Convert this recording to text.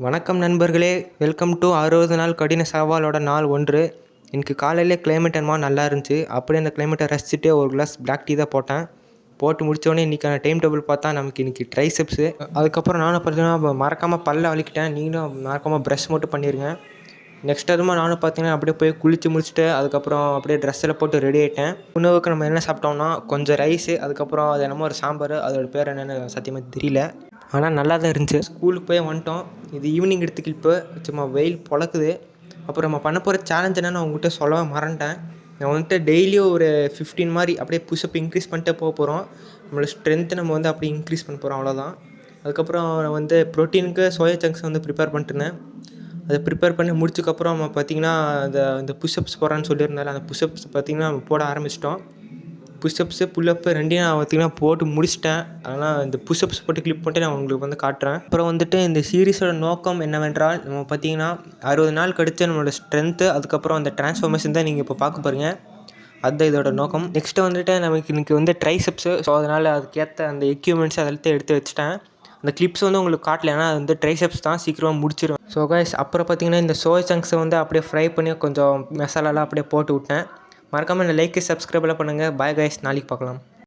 வணக்கம் நண்பர்களே, welcome to 60 நாள் கடின சவாலோட நாள் 1. எனக்கு காலையிலே கிளைமேட் என்னமோ நல்லா இருந்துச்சு. அப்படியே அந்த கிளைமேட்டை ரசிச்சுட்டு ஒரு கிளாஸ் பிளாக் டீ தான் போட்டேன். போட்டு முடித்தோடனே இன்றைக்கான டைம் டேபிள் பார்த்தா நமக்கு இன்றைக்கி ட்ரைசெப்ஸு. அதுக்கப்புறம் நானும் பார்த்தீங்கன்னா மறக்காமல் பல்ல வலிக்கிட்டேன். நீங்களும் மறக்காமல் ப்ரஷ் மட்டும் பண்ணிடுங்க. நெக்ஸ்ட் அதுமா நானும் பார்த்தீங்கன்னா அப்படியே போய் குளித்து முடிச்சுட்டு அதுக்கப்புறம் அப்படியே ட்ரெஸ்ஸில் போட்டு ரெடி ஆகிட்டேன். உணவுக்கு நம்ம என்ன சாப்பிட்டோம்னா கொஞ்சம் ரைஸு, அதுக்கப்புறம் அது என்னமோ ஒரு சாம்பார், அதோட பேர் என்னென்னு சத்தியமாக தெரியல. ஆனால் நல்லா தான் இருந்துச்சு. ஸ்கூலுக்கு போய் வந்துட்டோம். இது ஈவினிங் எடுத்த கிளிப்பு. சும்மா வெயில் பொழக்குது. அப்புறம் நம்ம பண்ண போகிற சேலஞ்ச் என்னென்னு உங்கள்கிட்ட சொல்லவே மறந்துட்டேன். நான் வந்துட்டு டெய்லியும் ஒரு 15 மாதிரி அப்படியே புஷ்அப் இன்க்ரீஸ் பண்ணிட்டே போகிறோம். நம்மளோட ஸ்ட்ரென்த்து நம்ம வந்து அப்படியே இன்க்ரீஸ் பண்ண போகிறோம், அவ்வளோதான். அதுக்கப்புறம் வந்து ப்ரோட்டீனுக்கு சோயா சங்க்ஸ் வந்து ப்ரிப்பேர் பண்ணிட்டுருந்தேன். அதை ப்ரிப்பேர் பண்ணி முடிச்சதுக்கப்புறம் நம்ம பார்த்திங்கன்னா அந்த புஷ்அப்ஸ் போடுறான்னு சொல்லியிருந்தால அந்த புஷ்அப்ஸ் பார்த்திங்கன்னா போட ஆரம்பிச்சிட்டோம். புஷ்அப்ஸு புல்லப்பு ரெண்டையும் நான் பார்த்திங்கன்னா போட்டு முடிச்சிட்டேன். ஆனால் இந்த புஷ்அப்ஸ் போட்டு கிளிப் பண்ணிட்டு நான் உங்களுக்கு வந்து காட்டுறேன். அப்புறம் வந்துட்டு இந்த சீரீஸோட நோக்கம் என்னவென்றால், நம்ம பார்த்திங்கன்னா 60 நாள் கழித்து நம்மளோட ஸ்ட்ரென்த்து, அதுக்கப்புறம் அந்த ட்ரான்ஸ்ஃபார்மேஷன் தான் நீங்கள் இப்போ பார்க்க போகிறீங்க. அதுதான் இதோட நோக்கம். நெக்ஸ்ட்டு வந்துட்டு நமக்கு இன்றைக்கி வந்து ட்ரைசெப்ஸு. ஸோ அதனால் அதுக்கேற்ற அந்த எக்யூப்மெண்ட்ஸ் அதெல்லாம் எடுத்து வச்சுட்டேன். அந்த கிளிப்ஸ் வந்து உங்களுக்கு காட்டல, ஏன்னா அது வந்து ட்ரைசெப்ஸ் தான், சீக்கிரமாக முடிச்சிடும். ஸோ கைஸ், அப்புறம் பார்த்திங்கன்னா இந்த சோயா சங்க்ஸை வந்து அப்படியே ஃப்ரை பண்ணி கொஞ்சம் மசாலாலாம் அப்படியே போட்டு விட்டேன். மறக்காமல் இந்த லைக்கு சப்ஸ்கிரைபெல்லாம் பண்ணுங்கள். பாய் கைஸ், நாளைக்கு பார்க்கலாம்.